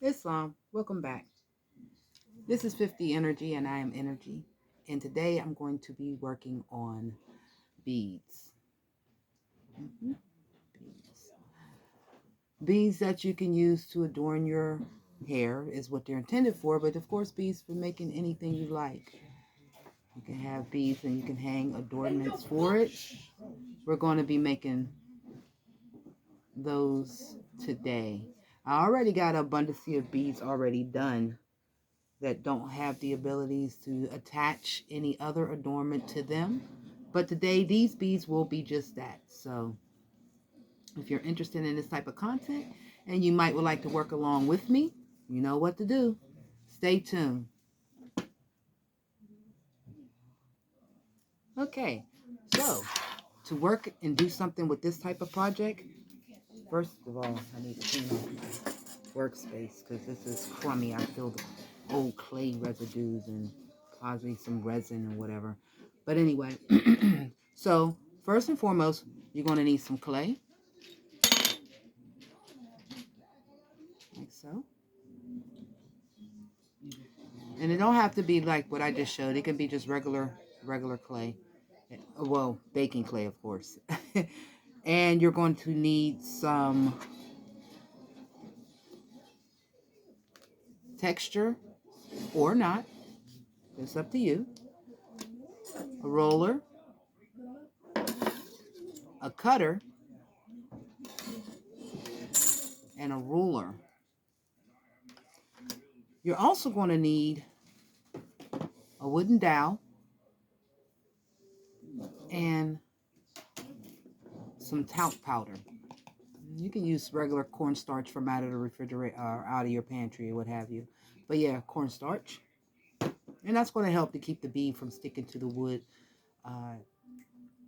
Islam, welcome back. This is 50 Energy and I am Energy. And today I'm going to be working on beads. Mhm. Beads. Beads that you can use to adorn your hair is what they're intended for, but of course beads for making anything you like. You can have beads and you can hang adornments for it. We're going to be making those today. I already got a abundance of beads already done that don't have the abilities to attach any other adornment to them. But today, these beads will be just that. So if you're interested in this type of content and you might would like to work along with me, you know what to do. Stay tuned. Okay, so to work and do something with this type of project, first of all, I need to clean off my workspace because this is crummy. I feel the old clay residues and possibly some resin or whatever. But anyway, so first and foremost, you're going to need some clay, like so. And it don't have to be like what I just showed. It can be just regular clay. Well, baking clay, of course. And you're going to need some texture or not. It's up to you. A roller, a cutter, and a ruler. You're also going to need a wooden dowel and some talc powder. You can use regular cornstarch from out of the refrigerator or out of your pantry or what have you. But yeah, cornstarch. And that's going to help to keep the bead from sticking to the wood uh,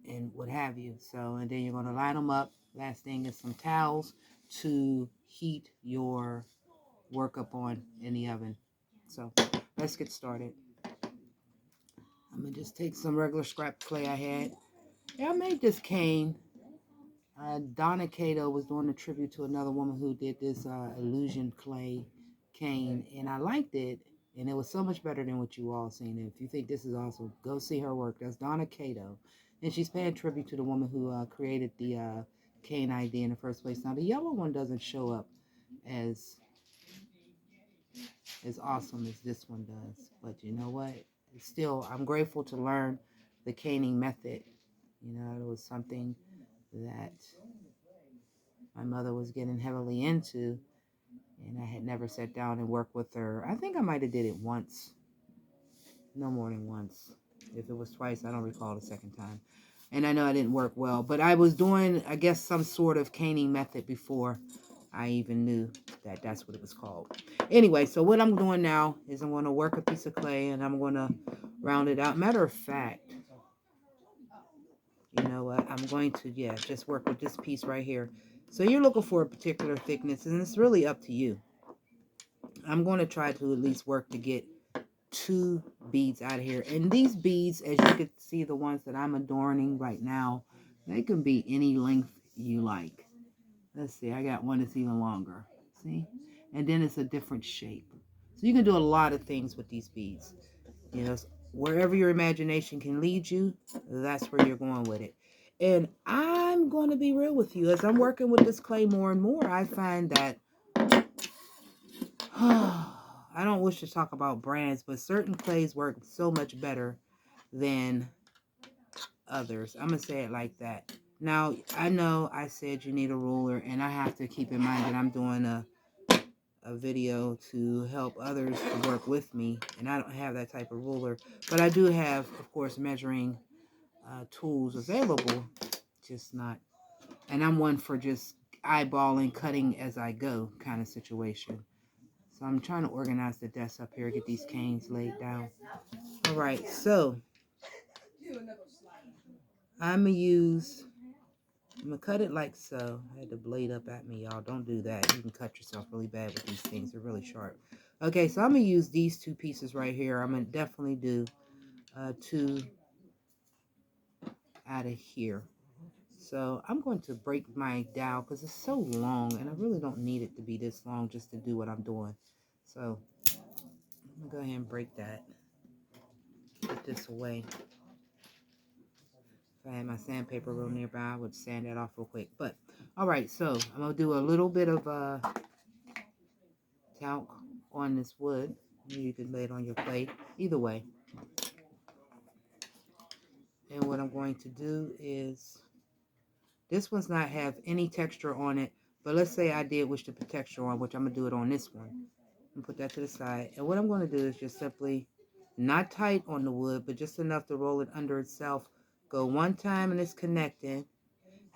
and what have you. So, and then you're going to line them up. Last thing is some towels to heat your work up on in the oven. So let's get started. I'm going to just take some regular scrap clay I had. Yeah, I made this cane. Donna Cato was doing a tribute to another woman who did this illusion clay cane, and I liked it, and it was so much better than what you all seen. And if you think this is awesome, go see her work. That's Donna Cato, and she's paying tribute to the woman who created the cane idea in the first place. Now the yellow one doesn't show up as awesome as this one does, but you know what? Still, I'm grateful to learn the caning method. You know, it was something that my mother was getting heavily into, and I had never sat down and worked with her. I think I might have did it once, no more than once. If it was twice, I don't recall the second time. And I know I didn't work well, but I was doing, I guess, some sort of caning method before I even knew that that's what it was called. Anyway, so what I'm doing now is I'm going to work a piece of clay and I'm going to round it out. Matter of fact, you know what? I'm going to, yeah, just work with this piece right here. So you're looking for a particular thickness, and it's really up to you. I'm going to try to at least work to get 2 beads out of here. And these beads, as you can see, the ones that I'm adorning right now, they can be any length you like. Let's see, I got one that's even longer. See? And then it's a different shape. So you can do a lot of things with these beads. You know, wherever your imagination can lead you, that's where you're going with it. And I'm going to be real with you. As I'm working with this clay more and more, I find that I don't wish to talk about brands, but certain clays work so much better than others. I'm going to say it like that. Now, I know I said you need a ruler, and I have to keep in mind that I'm doing a video to help others to work with me, and I don't have that type of ruler. But I do have, of course, measuring tools available, just not. And I'm one for just eyeballing, cutting as I go kind of situation. So I'm trying to organize the desk up here, get these canes laid down. All right, so I'm gonna cut it like so. I had the blade up at me, y'all. Don't do that. You can cut yourself really bad with these things. They're really sharp. Okay, so I'm gonna use these 2 pieces right here. I'm gonna definitely do 2 out of here. So I'm going to break my dowel because it's so long and I really don't need it to be this long just to do what I'm doing. So I'm going to go ahead and break that. Put this away. If I had my sandpaper real nearby, I would sand that off real quick. But, alright, so I'm going to do a little bit of talc on this wood. You can lay it on your plate. Either way. And what I'm going to do is, this one's not have any texture on it, but let's say I did wish to put texture on, which I'm going to do it on this one. And put that to the side. And what I'm going to do is just simply, not tight on the wood, but just enough to roll it under itself. Go one time and it's connected.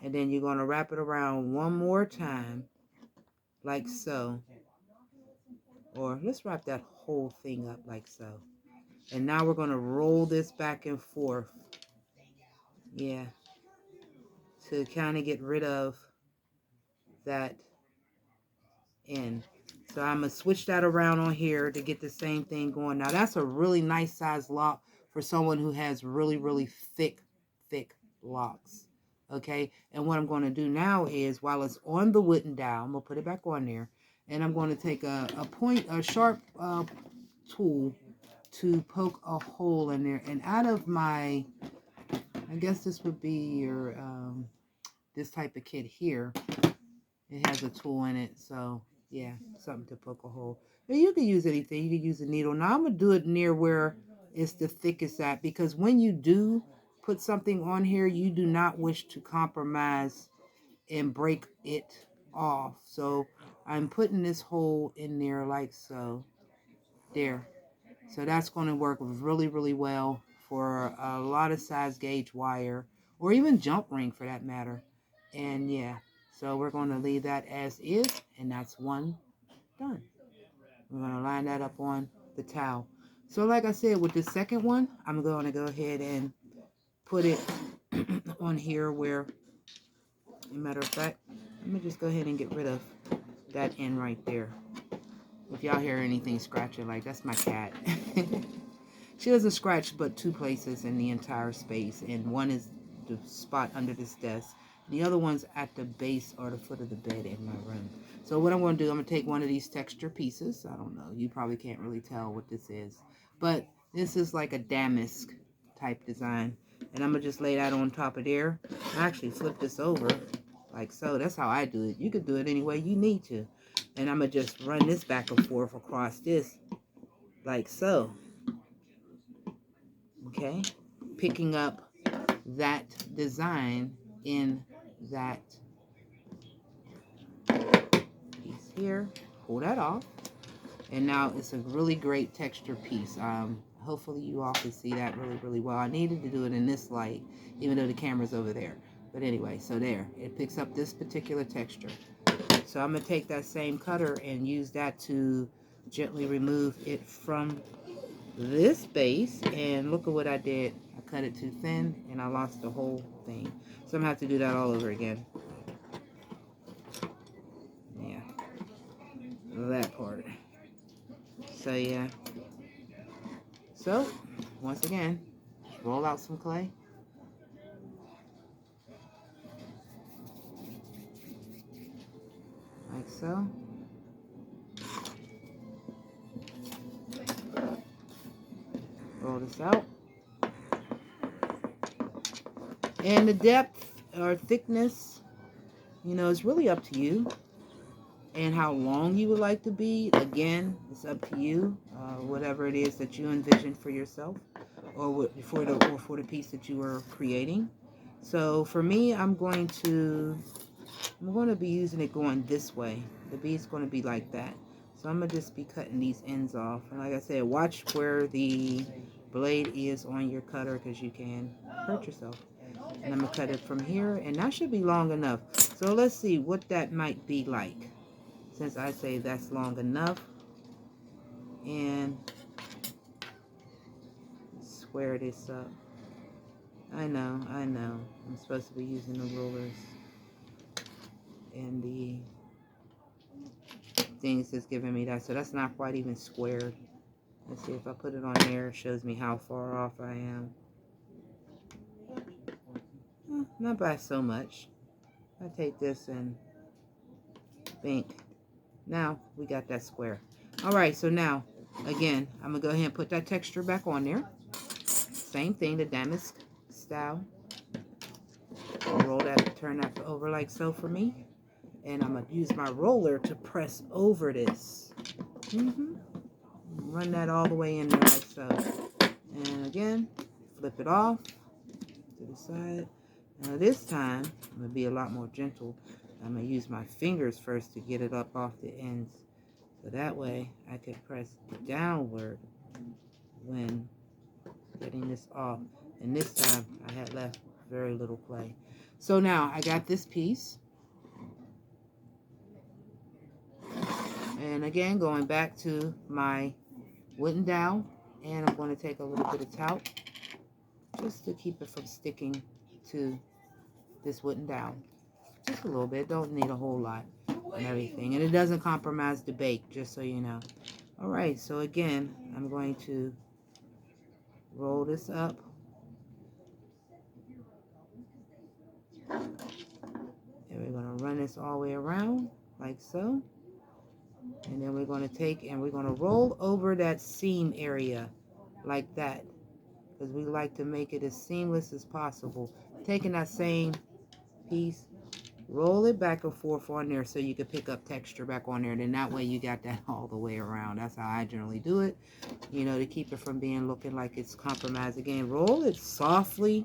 And then you're going to wrap it around one more time, like so. Or let's wrap that whole thing up like so. And now we're going to roll this back and forth. Yeah. To kind of get rid of that end. So I'm going to switch that around on here to get the same thing going. Now that's a really nice size lock for someone who has really, really thick locks. Okay. And what I'm going to do now is, while it's on the wooden dowel, I'm going to put it back on there. And I'm going to take a sharp tool to poke a hole in there. And out of my, I guess this would be your, this type of kit here. It has a tool in it. So, yeah, something to poke a hole. But you can use anything. You can use a needle. Now, I'm going to do it near where it's the thickest at. Because when you do put something on here, you do not wish to compromise and break it off. So, I'm putting this hole in there like so. There. So that's going to work really, really well for a lot of size gauge wire, or even jump ring for that matter. And yeah, so we're going to leave that as is, and that's one done. We're going to line that up on the towel. So like I said, with the second one, I'm going to go ahead and put it on here where, as a matter of fact, let me just go ahead and get rid of that end right there. If y'all hear anything scratching, like, that's my cat. She doesn't scratch but two places in the entire space, and one is the spot under this desk. The other one's at the base or the foot of the bed in my room. So what I'm going to do, I'm going to take one of these texture pieces. I don't know. You probably can't really tell what this is. But this is like a damask type design. And I'm going to just lay that on top of there. I actually flip this over like so. That's how I do it. You could do it any way you need to. And I'm going to just run this back and forth across this like so. Okay, picking up that design in that piece here. Pull that off, and now it's a really great texture piece. Hopefully you all can see that really, really well. I needed to do it in this light, even though the camera's over there. But anyway, so there, it picks up this particular texture. So I'm gonna take that same cutter and use that to gently remove it from this base, and look at what I did. I cut it too thin and I lost the whole thing. So I'm gonna have to do that all over again. Yeah, that part. So yeah. So once again, roll out some clay. Like so. Roll this out. And the depth or thickness, you know, is really up to you. And how long you would like to be, again, it's up to you. Whatever it is that you envision for yourself, or for the piece that you are creating. So for me, I'm going to be using it going this way. The bead's going to be like that. So I'm going to just be cutting these ends off. And like I said, watch where the blade is on your cutter, because you can hurt yourself. And I'm going to cut it from here, and that should be long enough. So let's see what that might be like, since I say that's long enough. And square this up. I know. I'm supposed to be using the rulers and the things that's giving me that. So that's not quite even squared. Let's see, if I put it on there, it shows me how far off I am. Not by so much. I take this and bink. Now we got that square. All right, so now, again, I'm going to go ahead and put that texture back on there. Same thing, the damask style. Roll that, turn that over like so for me. And I'm going to use my roller to press over this. Run that all the way in there like so. And again, flip it off to the side. Now this time, I'm going to be a lot more gentle. I'm going to use my fingers first to get it up off the ends. So that way, I can press downward when getting this off. And this time, I had left very little play. So now, I got this piece. And again, going back to my wooden dowel. And I'm going to take a little bit of talc just to keep it from sticking to this wooden dowel. Just a little bit. Don't need a whole lot and everything. And it doesn't compromise the bake, just so you know. All right, so again, I'm going to roll this up. And we're going to run this all the way around, like so. And then we're going to take and we're going to roll over that seam area, like that. Because we like to make it as seamless as possible. Taking that same piece, roll it back and forth on there so you can pick up texture back on there. And then that way you got that all the way around. That's how I generally do it. You know, to keep it from being looking like it's compromised. Again, roll it softly.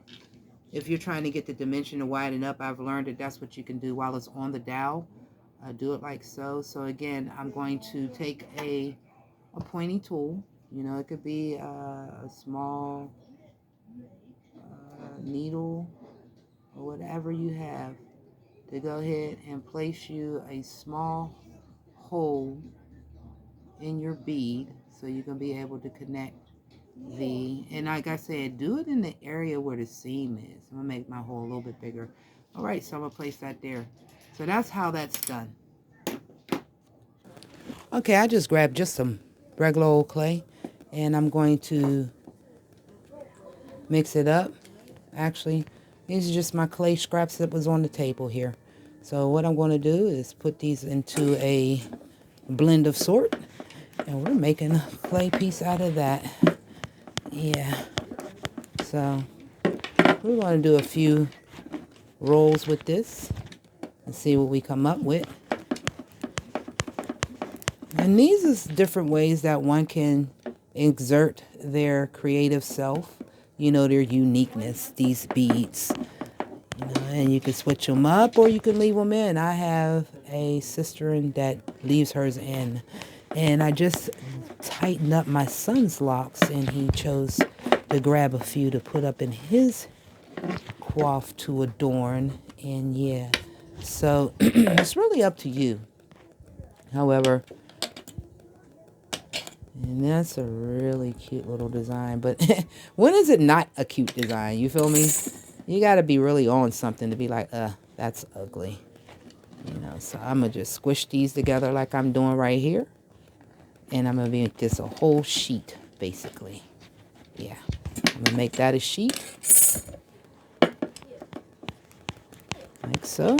If you're trying to get the dimension to widen up, I've learned that that's what you can do while it's on the dowel. Do it like so. So again, I'm going to take a pointy tool. You know, it could be a small needle or whatever you have, to go ahead and place you a small hole in your bead so you can be able to connect the, and like I said, do it in the area where the seam is. I'm gonna make my hole a little bit bigger. All right, so I'm gonna place that there. So that's how that's done. Okay, I just grabbed just some regular old clay and I'm going to mix it up. Actually, these are just my clay scraps that was on the table here. So what I'm going to do is put these into a blend of sort. And we're making a clay piece out of that. Yeah. So we're going to do a few rolls with this and see what we come up with. And these is different ways that one can exert their creative self. You know, their uniqueness, these beads. You know, and you can switch them up or you can leave them in. I have a sister that leaves hers in. And I just tightened up my son's locks and he chose to grab a few to put up in his coif to adorn. And yeah, so it's really up to you. However, and that's a really cute little design. But when is it not a cute design? You feel me? You got to be really on something to be like, that's ugly. You know, so I'm going to just squish these together like I'm doing right here. And I'm going to make this a whole sheet, basically. Yeah. I'm going to make that a sheet. Like so.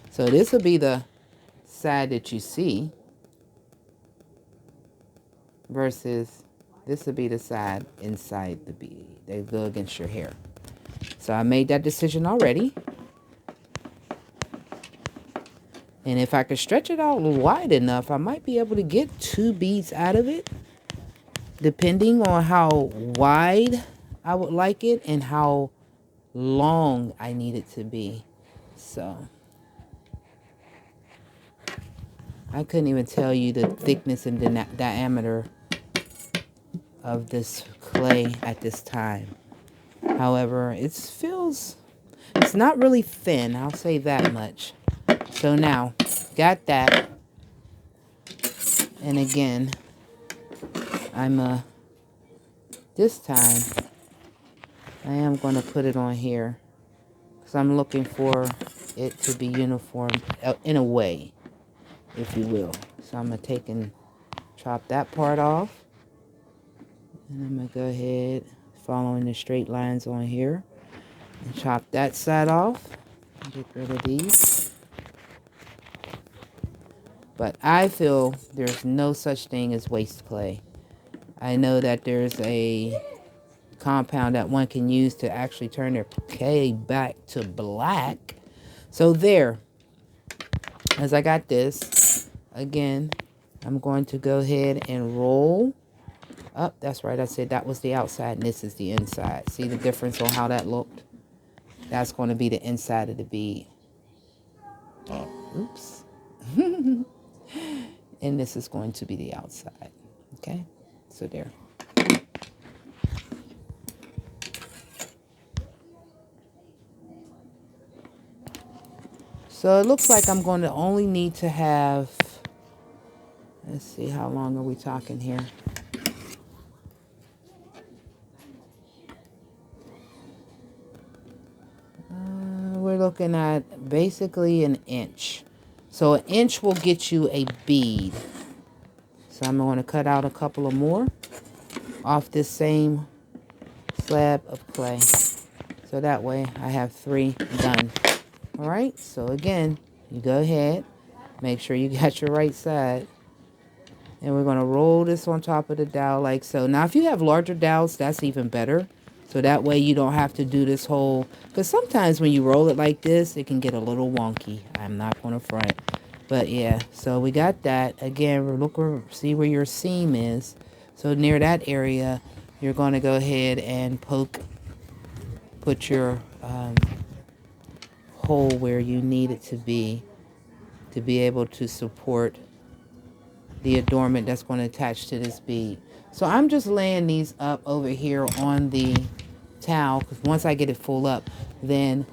So this will be the side that you see. Versus this would be the side inside the bead. They go against your hair. So I made that decision already. And if I could stretch it out wide enough, I might be able to get 2 beads out of it. Depending on how wide I would like it and how long I need it to be. So I couldn't even tell you the thickness and the diameter of this clay at this time. However, it's not really thin, I'll say that much. So now, got that. And again, this time, I am going to put it on here. Because I'm looking for it to be uniform in a way, if you will. So I'm going to take and chop that part off. And I'm going to go ahead, following the straight lines on here. Chop that side off. Get rid of these. But I feel there's no such thing as waste clay. I know that there's a compound that one can use to actually turn their clay back to black. So there, as I got this, again, I'm going to go ahead and roll up. That's right, I said that was the outside and this is the inside. See the difference on how that looked? That's going to be the inside of the bead. Oops. And this is going to be the outside. Okay, so there. So it looks like I'm going to only need to have, let's see, how long are we talking here? We're looking at basically an inch. So an inch will get you a bead. So I'm going to cut out a couple of more off this same slab of clay. So that way I have 3 done. All right, so again, you go ahead, make sure you got your right side. And we're going to roll this on top of the dowel like so. Now, if you have larger dowels, that's even better. So that way you don't have to do this whole, because sometimes when you roll it like this, it can get a little wonky. I'm not going to front. But yeah, so we got that. Again, look, see where your seam is. So near that area, you're going to go ahead and put your hole where you need it to be able to support the adornment that's going to attach to this bead. So I'm just laying these up over here on the towel, because once I get it full up, then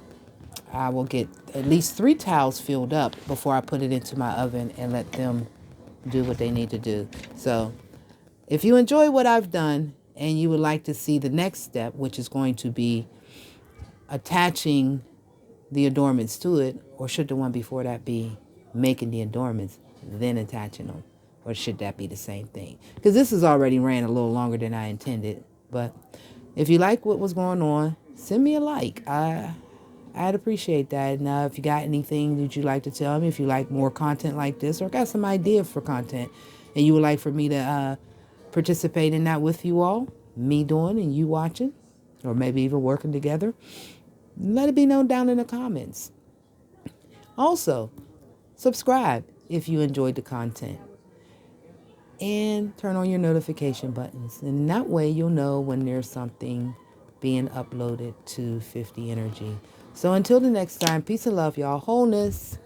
I will get at least 3 towels filled up before I put it into my oven and let them do what they need to do. So if you enjoy what I've done and you would like to see the next step, which is going to be attaching the adornments to it, or should the one before that be making the adornments, then attaching them? Or should that be the same thing? Because this has already ran a little longer than I intended. But if you like what was going on, send me a like. I'd appreciate that. And if you got anything that you'd like to tell me, if you like more content like this, or got some idea for content, and you would like for me to participate in that with you all, me doing and you watching, or maybe even working together, let it be known down in the comments. Also, subscribe if you enjoyed the content. And turn on your notification buttons. And that way you'll know when there's something being uploaded to 50 Energy. So until the next time, peace and love, y'all. Wholeness.